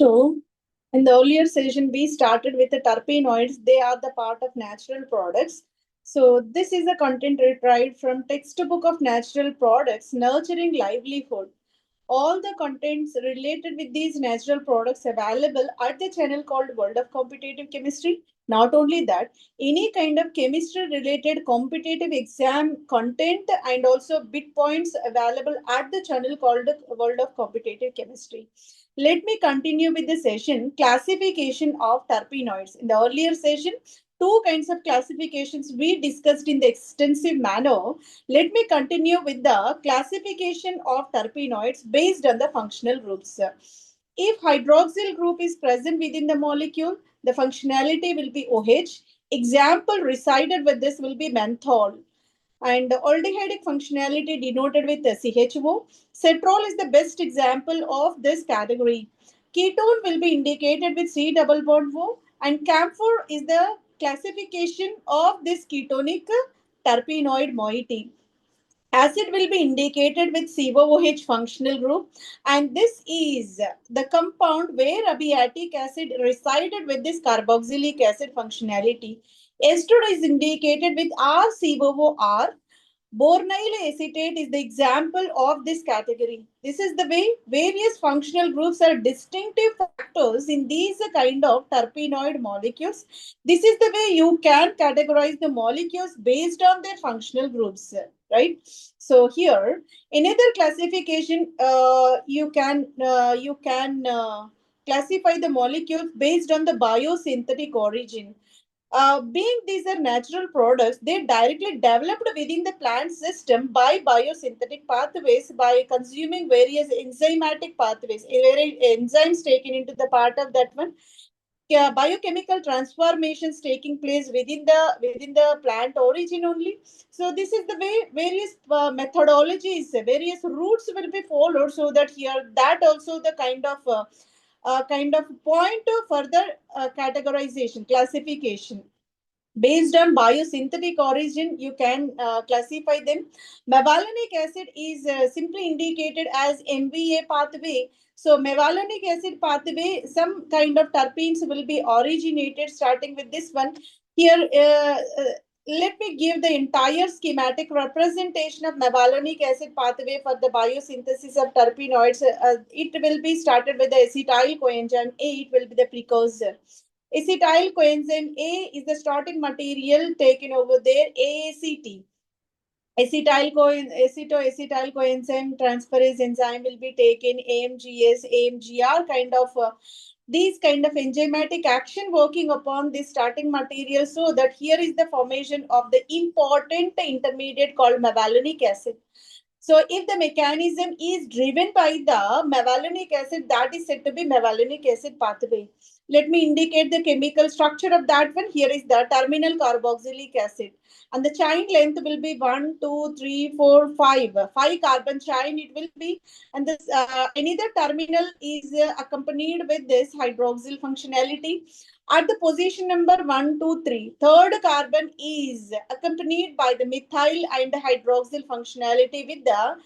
So, in the earlier session, we started with the terpenoids. They are the part of natural products. So, this is a content retrieved from textbook of natural products, nurturing livelihood. All the contents related with these natural products available at the channel called World of Competitive Chemistry. Not only that, any kind of chemistry related competitive exam content and also bit points available at the channel called World of Competitive Chemistry. Let me continue with the session classification of terpenoids. In the earlier session, two kinds of classifications we discussed in the extensive manner. Let me continue with the classification of terpenoids based on the functional groups. If hydroxyl group is present within the molecule, the functionality will be OH. Example recited with this will be menthol. And aldehydic functionality denoted with CHO. Cetrol is the best example of this category. Ketone will be indicated with C double bond O, and camphor is the classification of this ketonic terpenoid moiety. Acid will be indicated with COOH functional group, and this is the compound where abiotic acid resided with this carboxylic acid functionality. Ester is indicated with RCOOR. Bornyl acetate is the example of this category. This is the way various functional groups are distinctive factors in these kind of terpenoid molecules. This is the way you can categorize the molecules based on their functional groups, right? So here, another classification, you can classify the molecules based on the biosynthetic origin. Being these are natural products, they directly developed within the plant system by biosynthetic pathways by consuming various enzymatic pathways. Enzymes taken into the part of that one. Yeah, biochemical transformations taking place within the plant origin only. So this is the way various methodologies, various routes will be followed, so that here that also the kind of point of further categorization classification based on biosynthetic origin. You can classify them. Mevalonic acid is simply indicated as MVA pathway. So mevalonic acid pathway, some kind of terpenes will be originated starting with this one here. Let me give the entire schematic representation of mevalonic acid pathway for the biosynthesis of terpenoids. It will be started with the acetyl coenzyme A. It will be the precursor. Acetyl coenzyme A is the starting material taken over there, AACT. Acetoacetyl coenzyme transferase enzyme will be taken, AMGS, AMGR kind of these kind of enzymatic action working upon this starting material, so that here is the formation of the important intermediate called mevalonic acid. So if the mechanism is driven by the mevalonic acid, that is said to be mevalonic acid pathway. Let me indicate the chemical structure of that one. Here is the terminal carboxylic acid. And the chain length will be 1, 2, 3, 4, 5. 5 carbon chain it will be. And this another terminal is accompanied with this hydroxyl functionality. At the position number 1, 2, 3, third carbon is accompanied by the methyl and hydroxyl functionality with the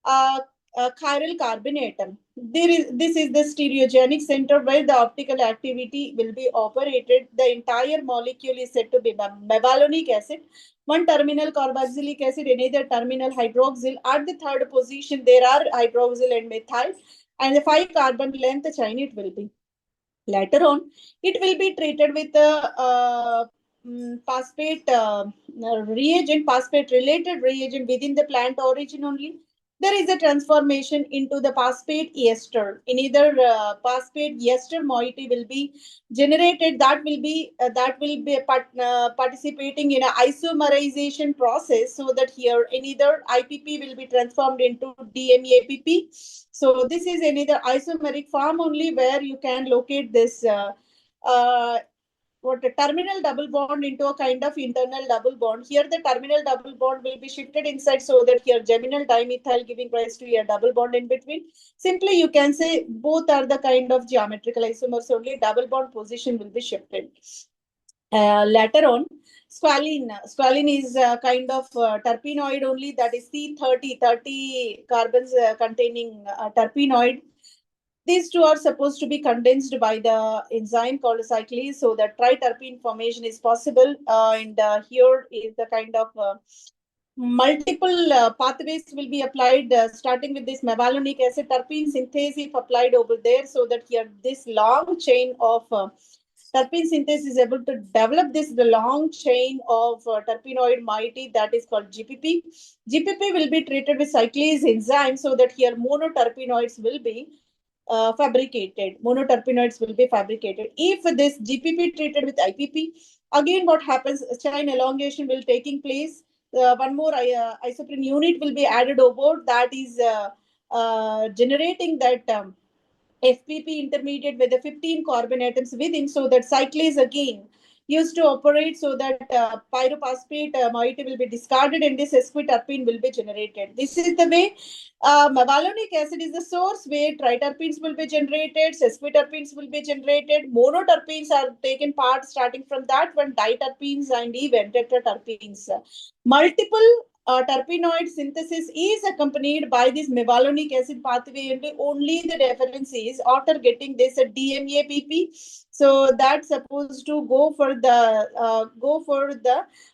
uh, chiral carbon atom. This is the stereogenic center where the optical activity will be operated. The entire molecule is said to be mevalonic acid. One terminal carboxylic acid, another terminal hydroxyl. At the third position, there are hydroxyl and methyl, and the 5 carbon length chain it will be. Later on, it will be treated with a phosphate reagent, phosphate related reagent within the plant origin only. There is a transformation into the phosphate ester. In either phosphate ester moiety will be generated. That will be participating in a isomerization process, so that here in either IPP will be transformed into DMAPP. So this is another isomeric form only, where you can locate this uh, what a terminal double bond into a kind of internal double bond. Here the terminal double bond will be shifted inside, so that here geminal dimethyl giving rise to a double bond in between. Simply you can say both are the kind of geometrical isomers only. Double bond position will be shifted. Later on, squalene. Squalene is a kind of terpenoid only, that is C30, 30 carbons containing terpenoid. These two are supposed to be condensed by the enzyme called cyclase, so that triterpene formation is possible. And here is the kind of multiple pathways will be applied, starting with this mevalonic acid terpene synthase if applied over there, so that here this long chain of terpene synthase is able to develop this the long chain of terpenoid moiety, that is called GPP. GPP will be treated with cyclase enzyme, so that here monoterpenoids will be fabricated. Monoterpenoids will be fabricated. If this GPP treated with IPP, again what happens? Chain elongation will taking place. One more isoprene unit will be added over, that is generating that FPP intermediate with the 15 carbon atoms within, so that cyclase again used to operate, so that pyrophosphate moiety will be discarded and this sesquiterpene will be generated. This is the way mevalonic acid is the source where triterpenes will be generated, sesquiterpenes will be generated, monoterpenes are taken part starting from that one, diterpenes and even tetraterpenes. Multiple terpenoid synthesis is accompanied by this mevalonic acid pathway, and only the difference is after getting this DMAPP, so that's supposed to go for the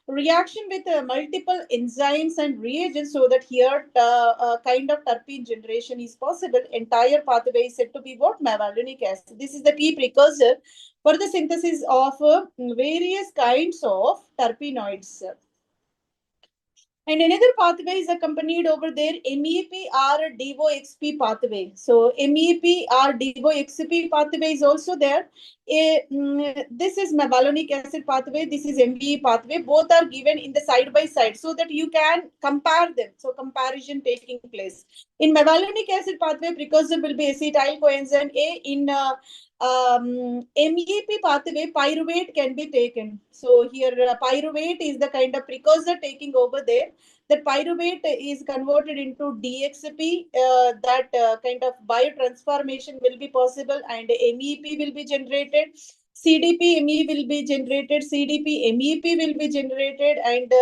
reaction with multiple enzymes and reagents, so that here kind of terpene generation is possible. Entire pathway is said to be what? Mevalonic acid. This is the key precursor for the synthesis of various kinds of terpenoids. And another pathway is accompanied over there, MEP or DOXP pathway. So MEP or DOXP pathway is also there. This is mevalonic acid pathway. This is MVE pathway. Both are given in the side by side so that you can compare them. So comparison taking place. In mevalonic acid pathway, precursor will be acetyl coenzyme A. In MEP pathway, pyruvate can be taken. So here pyruvate is the kind of precursor taking over there. That pyruvate is converted into DXP. That kind of biotransformation will be possible, and MEP will be generated. CDP ME will be generated. CDP MEP will be generated, and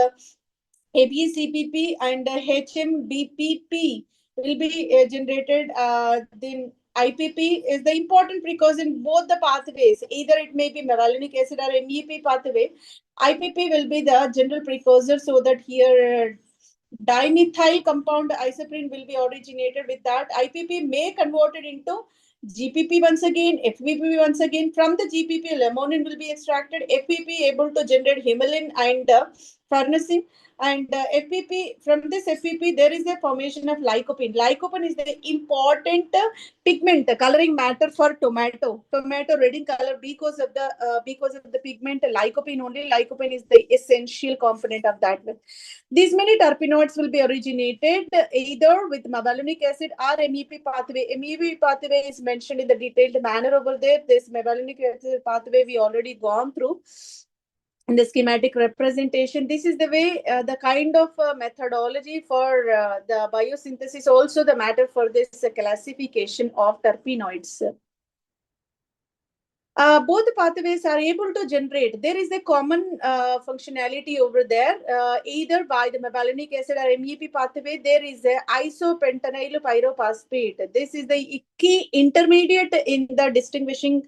ABCPP and HMBPP will be generated. Then IPP is the important precursor in both the pathways. Either it may be mevalonic acid or MEP pathway. IPP will be the general precursor, so that here dimethyl compound isoprene will be originated with that. IPP may convert it into GPP once again, FPP once again. From the GPP, limonene will be extracted. FPP able to generate humulene and farnesene. And FPP, from this FPP, there is a formation of lycopene. Lycopene is the important pigment, coloring matter for tomato. Tomato red in color because of the pigment lycopene only. Lycopene is the essential component of that. These many terpenoids will be originated either with mevalonic acid or MEP pathway. MEP pathway is mentioned in the detailed manner over there. This mevalonic acid pathway we already gone through in the schematic representation. This is the way, the kind of methodology for the biosynthesis, also the matter for this classification of terpenoids. Both the pathways are able to generate. There is a common functionality over there, either by the mevalonic acid or MEP pathway. There is a isopentenyl pyrophosphate. This is the key intermediate in the distinguishing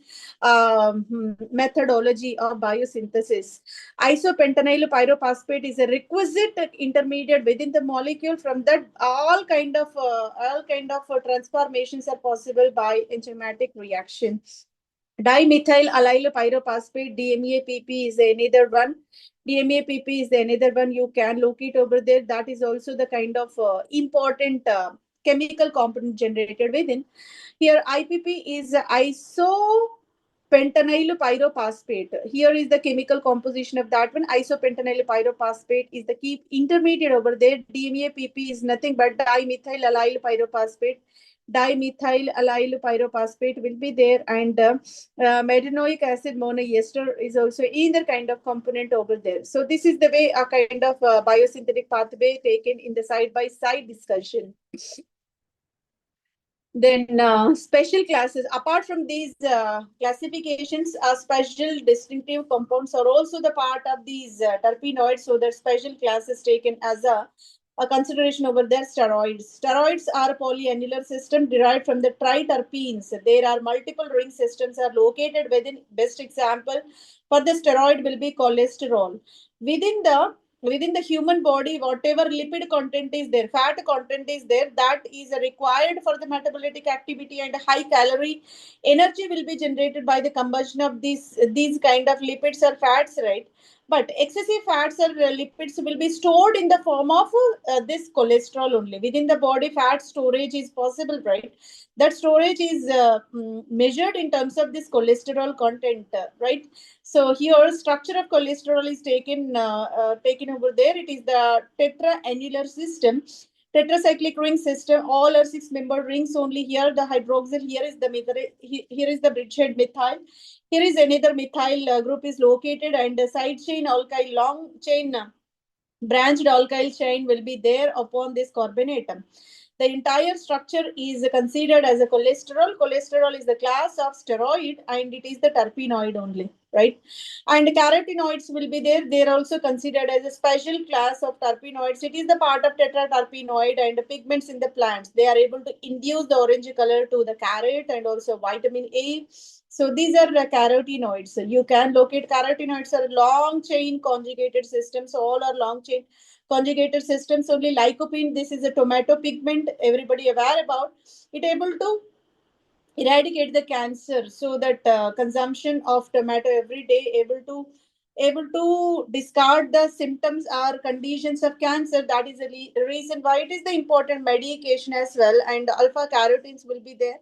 methodology of biosynthesis. Isopentenyl pyrophosphate is a requisite intermediate within the molecule. From that, all kind of transformations are possible by enzymatic reaction. Dimethyl allyl pyrophosphate, DMAPP is another one. DMAPP is another one. You can locate over there. That is also the kind of important chemical component generated within. Here, IPP is isopentenyl pyrophosphate. Here is the chemical composition of that one. Isopentenyl pyrophosphate is the key intermediate over there. DMAPP is nothing but dimethyl allyl pyrophosphate. Dimethyl allyl pyrophosphate will be there, and metanoic acid monoester is also either kind of component over there. So this is the way a kind of biosynthetic pathway taken in the side by side discussion. Then special classes. Apart from these classifications, special distinctive compounds are also the part of these terpenoids. So the special classes taken as a a consideration over there, steroids. Steroids are a polyannular system derived from the triterpenes. There are multiple ring systems are located within. Best example for the steroid will be cholesterol. Within the within the human body, whatever lipid content is there, fat content is there, that is required for the metabolic activity, and high calorie energy will be generated by the combustion of these kind of lipids or fats, right? But excessive fats or lipids will be stored in the form of this cholesterol only. Within the body, fat storage is possible, right? That storage is measured in terms of this cholesterol content, right? So here, structure of cholesterol is taken over there. It is the tetraannular system, tetracyclic ring system. All are six-member rings only. Here, the hydroxyl. Here is the methyl. Here is the bridgehead methyl. Here is another methyl group is located, and the side chain alkyl, long chain branched alkyl chain will be there upon this carbon atom. The entire structure is considered as a cholesterol. Cholesterol is the class of steroid, and it is the terpenoid only, right? And carotenoids will be there. They are also considered as a special class of terpenoids. It is the part of tetraterpenoid and the pigments in the plants. They are able to induce the orange color to the carrot and also vitamin A. So these are the carotenoids. You can locate carotenoids are long chain conjugated systems. All are long chain conjugated systems only. Lycopene, this is a tomato pigment, everybody aware about it, able to eradicate the cancer. So that consumption of tomato every day able to discard the symptoms or conditions of cancer. That is the reason why it is the important medication as well. And alpha carotenes will be there.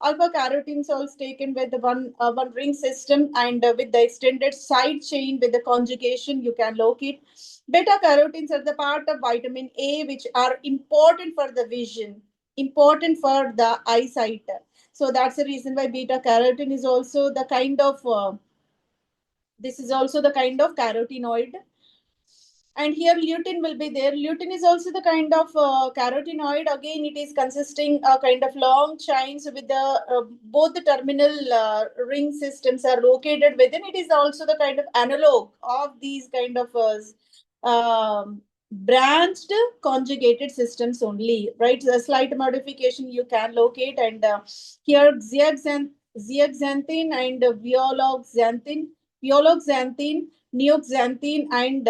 Alpha carotenes also taken with the one ring system, and with the extended side chain with the conjugation you can locate. Beta carotenes are the part of vitamin A, which are important for the vision, important for the eyesight. So that's the reason why beta carotene is also the kind of this is also the kind of carotenoid. And here lutein will be there. Lutein is also the kind of carotenoid. Again, it is consisting a kind of long chains with the both the terminal ring systems are located within. It is also the kind of analog of these kind of branched conjugated systems only, right? A slight modification you can locate. And here zeaxanthin and violoxanthin, neoxanthin, and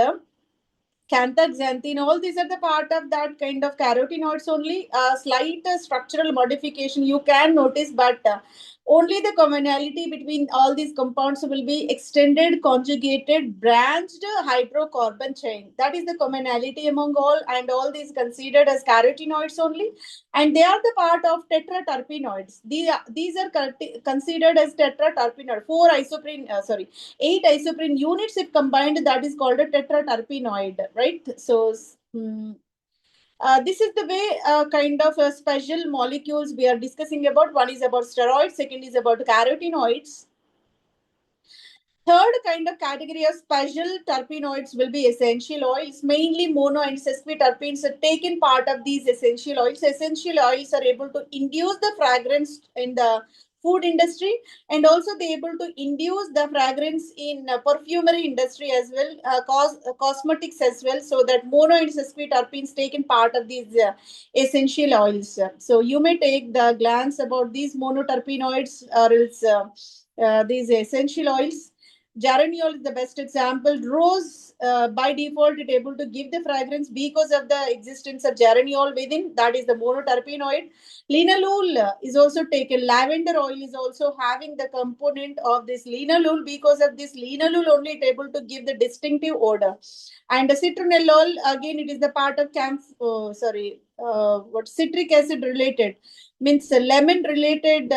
canthaxanthin, all these are the part of that kind of carotenoids only. A slight structural modification you can notice, but only the commonality between all these compounds will be extended, conjugated, branched hydrocarbon chain. That is the commonality among all, and all these considered as carotenoids only. And they are the part of tetraterpenoids. These are considered as tetraterpenoid. Eight isoprene units if combined, that is called a tetraterpenoid, right? So this is the way kind of special molecules we are discussing about. One is about steroids, second is about carotenoids. Third kind of category of special terpenoids will be essential oils. Mainly mono and sesquiterpenes are taken part of these essential oils. Essential oils are able to induce the fragrance in the food industry, and also they able to induce the fragrance in perfumery industry as well, cosmetics as well. So that mono and sesquiterpenes taken part of these essential oils. So you may take the glance about these monoterpenoids or else these essential oils. Geraniol is the best example. Rose, by default, it able to give the fragrance because of the existence of geraniol within. That is the monoterpenoid. Linalool is also taken. Lavender oil is also having the component of this linalool. Because of this linalool only, it able to give the distinctive odor. And the citronellol, again, it is the part of citric acid related, means lemon related.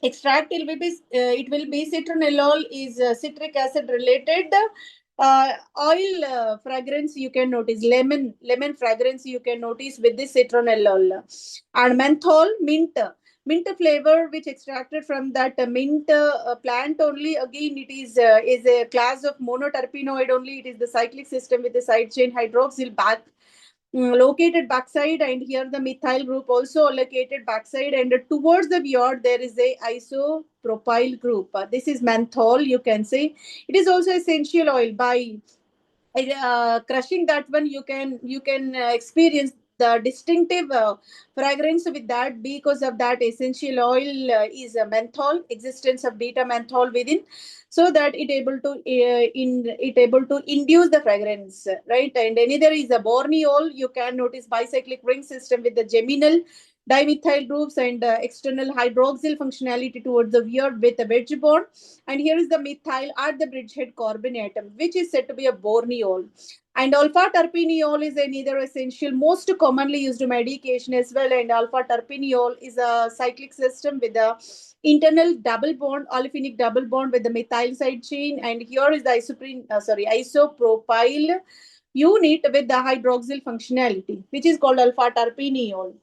Extract it will be citronellol is citric acid related oil fragrance you can notice, lemon fragrance you can notice with this citronellol. And menthol, mint flavor which extracted from that mint plant only. Again, it is a class of monoterpenoid only. It is the cyclic system with the side chain hydroxyl located backside, and here the methyl group also located backside, and towards the beyond there is a isopropyl group. This is menthol, you can say. It is also essential oil. By crushing that one, you can experience the distinctive fragrance with that. Because of that essential oil is a menthol, existence of beta menthol within, so that it able to induce the fragrance, right? And another is a borneol. You can notice bicyclic ring system with the geminal dimethyl groups and external hydroxyl functionality towards the weir with a wedge bond. And here is the methyl at the bridgehead carbon atom, which is said to be a borneol. And alpha terpineol is another essential, most commonly used medication as well. And alpha terpineol is a cyclic system with a internal double bond, olefinic double bond with the methyl side chain. And here is the isopropyl unit with the hydroxyl functionality, which is called alpha terpineol.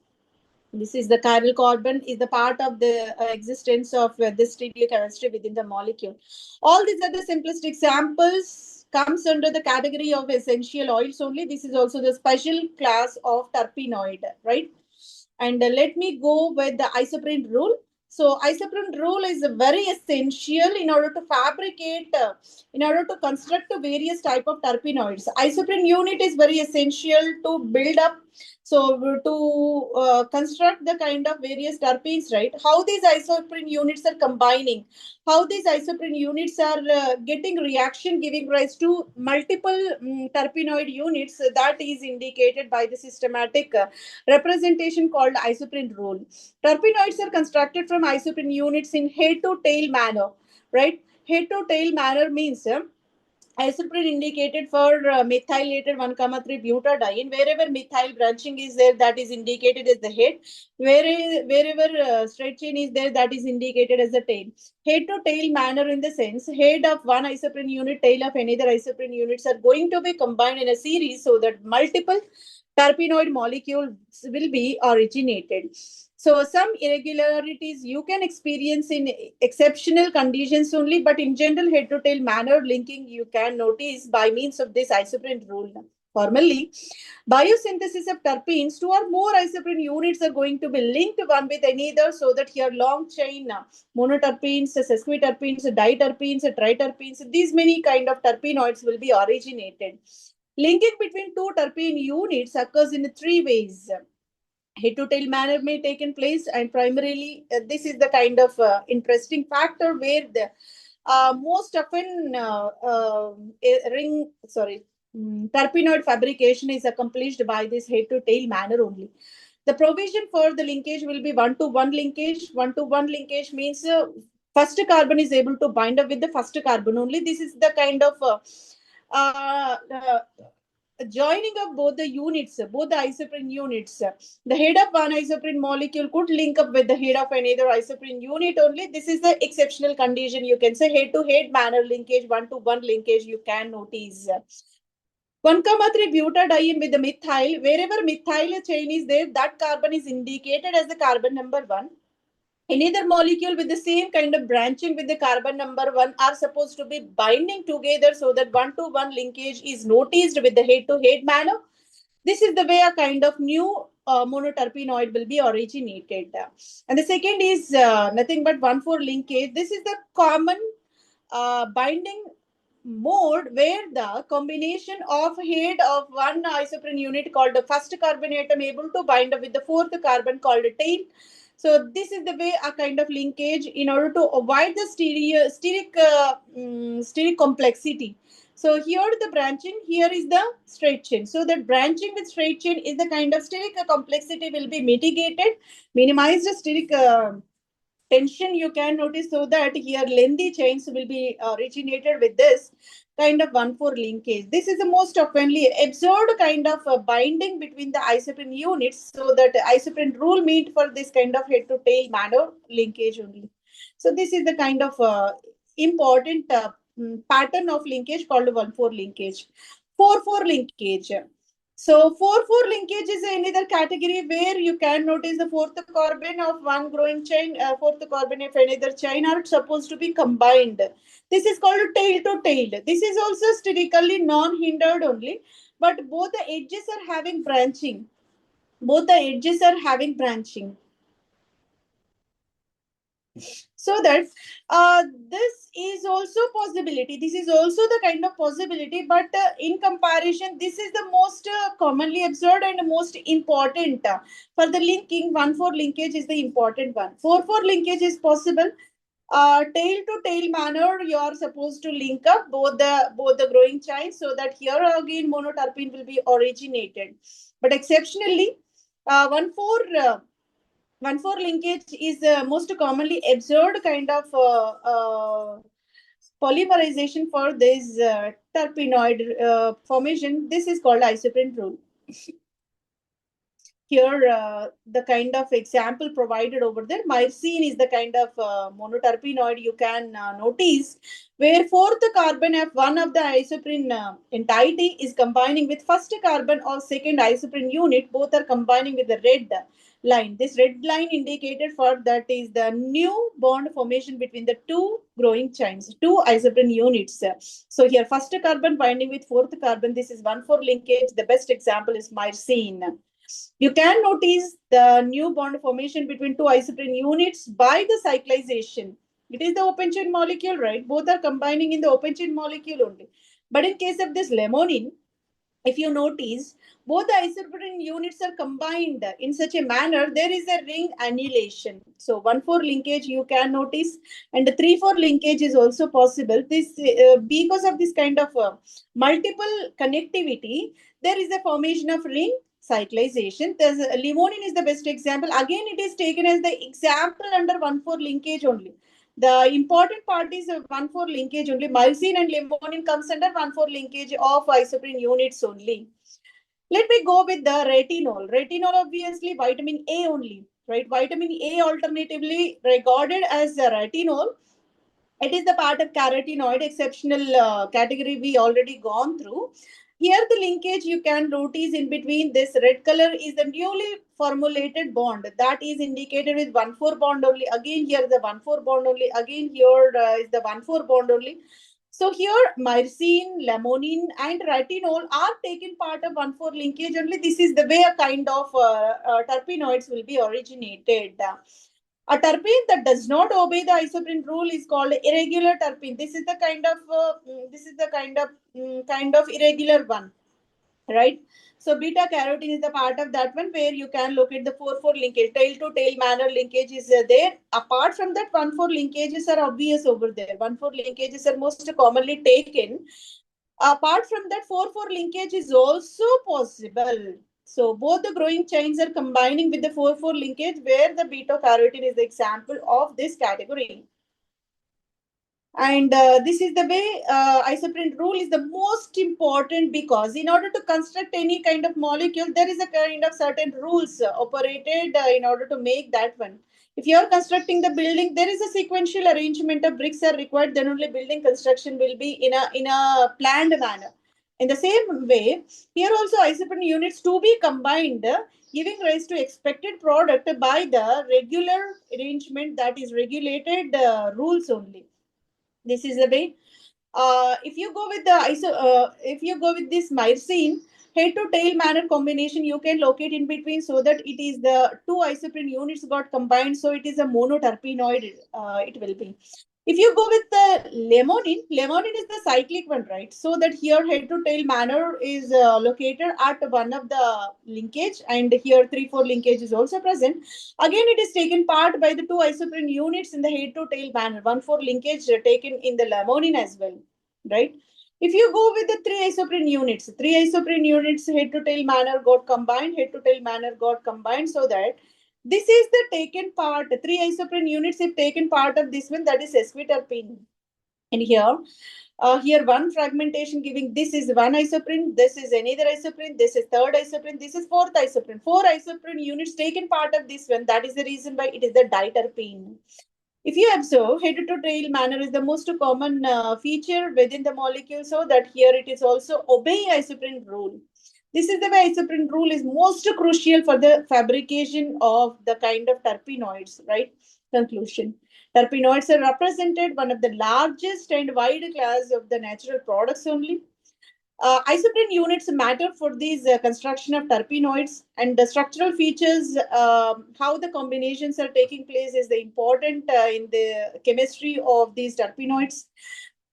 This is the chiral carbon is the part of the existence of this stereochemistry within the molecule. All these are the simplest examples comes under the category of essential oils only. This is also the special class of terpenoid, right? And let me go with the isoprene rule. So isoprene rule is very essential in order to fabricate, in order to construct various type of terpenoids. Isoprene unit is very essential to build up, so to construct the kind of various terpenes, right? How these isoprene units are combining, how these isoprene units are getting reaction, giving rise to multiple terpenoid units, that is indicated by the systematic representation called isoprene rule. Terpenoids are constructed from isoprene units in head to tail manner, right? Head to tail manner means isoprene indicated for methylated 1 comma 3 butadiene. Wherever methyl branching is there, that is indicated as the head. Wherever straight chain is there, that is indicated as the tail. Head to tail manner in the sense, head of one isoprene unit, tail of another isoprene units are going to be combined in a series so that multiple terpenoid molecules will be originated. So some irregularities you can experience in exceptional conditions only, but in general head to tail manner linking you can notice by means of this isoprene rule. Formally, biosynthesis of terpenes, two or more isoprene units are going to be linked one with another, so that here long chain monoterpenes, sesquiterpenes, diterpenes, triterpenes, these many kind of terpenoids will be originated. Linking between two terpene units occurs in three ways. Head to tail manner may take in place, and primarily this is the kind of interesting factor where the most often ring sorry terpenoid fabrication is accomplished by this head to tail manner only. The provision for the linkage will be one to one linkage. One to one linkage means first carbon is able to bind up with the first carbon only. This is the kind of uh, uh, joining of both the units, both the isoprene units. The head of one isoprene molecule could link up with the head of another isoprene unit only. This is the exceptional condition. You can say head to head manner linkage, one to one linkage you can notice. 1 comma 3 butadiene with the methyl. Wherever methyl chain is there, that carbon is indicated as the carbon number 1. Another molecule with the same kind of branching with the carbon number 1 are supposed to be binding together, so that one to one linkage is noticed with the head to head manner. This is the way a kind of new monoterpenoid will be originated. And the second is nothing but 1,4 linkage. This is the common binding mode where the combination of head of one isoprene unit called the first carbon atom able to bind up with the fourth carbon called a tail. So this is the way a kind of linkage in order to avoid the steric complexity. So here the branching, here is the straight chain. So that branching with straight chain is the kind of steric complexity will be mitigated, minimize the steric tension you can notice, so that here lengthy chains will be originated with this kind of 1,4 linkage. This is the most oftenly observed kind of binding between the isoprene units, so that isoprene rule meet for this kind of head to tail manner linkage only. So this is the kind of important pattern of linkage called 1,4 linkage. 4,4 linkage. So 4,4 linkage is another category where you can notice the fourth carbon of one growing chain, fourth carbon of another chain are supposed to be combined. This is called tail to tail. This is also sterically non-hindered only, but both the edges are having branching. Both the edges are having branching. So that this is also possibility, this is also the kind of possibility, but in comparison this is the most commonly observed and most important. For the linking, 1,4 linkage is the important one. 4,4 linkage is possible. Tail to tail manner, you are supposed to link up both the growing chains, so that here again monoterpene will be originated. But exceptionally, 1,4 1,4 linkage is most commonly observed kind of polymerization for this terpenoid formation. This is called isoprene rule. Here, the kind of example provided over there, myrcene is the kind of monoterpenoid you can notice, where fourth carbon of one of the isoprene entity is combining with first carbon of second isoprene unit. Both are combining with the red line. This red line indicated for that is the new bond formation between the two growing chains, two isoprene units. So here, first carbon binding with fourth carbon. This is 1,4 linkage. The best example is myrcene. You can notice the new bond formation between two isoprene units by the cyclization. It is the open chain molecule, right? Both are combining in the open chain molecule only. But in case of this lemonine, if you notice, both the isoprene units are combined in such a manner, there is a ring annihilation. So 1,4 linkage you can notice, and the 3,4 linkage is also possible. This because of this kind of multiple connectivity, there is a formation of ring cyclization. There's limonene is the best example. Again, it is taken as the example under 1,4 linkage only. The important part is 1,4 linkage only. Myrcene and limonene comes under 1,4 linkage of isoprene units only. Let me go with the retinol. Retinol, obviously, vitamin A only, right? Vitamin A alternatively regarded as the retinol. It is the part of carotenoid, exceptional category we already gone through. Here the linkage you can notice in between this red color is the newly formulated bond that is indicated with 1,4 bond only. Again here the 1,4 bond only. Again here is the 1,4 bond only. So here myrcene, limonene and retinol are taken part of 1,4 linkage only. This is the way a kind of terpenoids will be originated. A terpene that does not obey the isoprene rule is called irregular terpene. This is the kind of kind of irregular one, right? So beta carotene is the part of that one where you can locate the 4,4 linkage, tail to tail manner linkage is there. Apart from that, 1,4 linkages are obvious over there. 1,4 linkages are most commonly taken. Apart from that, 4,4 linkage is also possible. So both the growing chains are combining with the 4,4 linkage, where the beta carotene is the example of this category. And this is the way isoprene rule is the most important, because in order to construct any kind of molecule, there is a kind of certain rules operated in order to make that one. If you are constructing the building, there is a sequential arrangement of bricks are required. Then only building construction will be in a planned manner. In the same way, here also isoprene units to be combined, giving rise to expected product by the regular arrangement, that is regulated rules only. This is the way. If you go with the if you go with this myrcene, head to tail manner combination, you can locate in between, so that it is the two isoprene units got combined, so it is a monoterpenoid. It will be. If you go with the limonene is the cyclic one, right? So that here head to tail manner is located at one of the linkage, and here 3,4 linkage is also present. Again, it is taken part by the two isoprene units in the head to tail manner. 1,4 linkage taken in the limonene as well, right? If you go with the three isoprene units head to tail manner got combined, head to tail manner got combined, so that this is the taken part. Three isoprene units have taken part of this one, that is sesquiterpene. And here one fragmentation giving this is one isoprene, this is another isoprene, this is third isoprene, this is fourth isoprene. Four isoprene units taken part of this one. That is the reason why it is the diterpene. If you observe, head to tail manner is the most common feature within the molecule, so that here it is also obey isoprene rule. This is the way isoprene rule is most crucial for the fabrication of the kind of terpenoids, right? Conclusion. Terpenoids are represented one of the largest and wide class of the natural products only. Isoprene units matter for these construction of terpenoids, and the structural features, how the combinations are taking place, is the important in the chemistry of these terpenoids.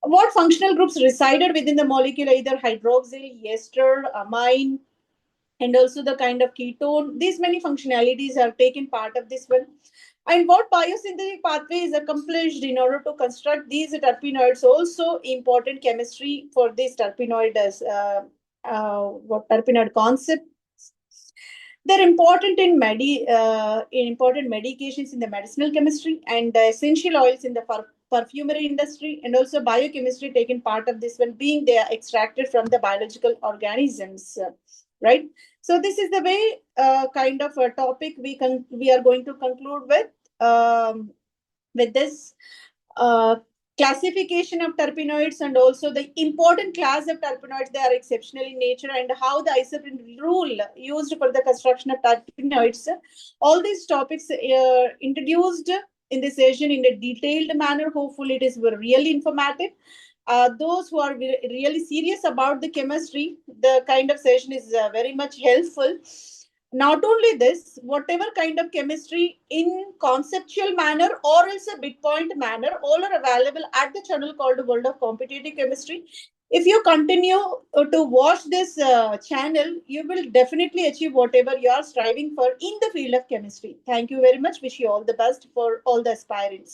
What functional groups resided within the molecule, either hydroxyl, ester, amine, and also the kind of ketone. These many functionalities are taken part of this one. And what biosynthetic pathway is accomplished in order to construct these terpenoids, also important chemistry for this terpenoid as what terpenoid concept. They're important in important medications in the medicinal chemistry, and essential oils in the perfumery industry, and also biochemistry taken part of this one, being they are extracted from the biological organisms, right? So this is the way kind of a topic we are going to conclude with this uh, classification of terpenoids, and also the important class of terpenoids. They are exceptional in nature, and how the isoprene rule used for the construction of terpenoids. All these topics introduced in this session in a detailed manner. Hopefully it is really informative. Those who are really serious about the chemistry, the kind of session is very much helpful. Not only this, whatever kind of chemistry in conceptual manner or else a bit point manner, all are available at the channel called World of Competitive Chemistry. If you continue to watch this channel, you will definitely achieve whatever you are striving for in the field of chemistry. Thank you very much. Wish you all the best for all the aspirants.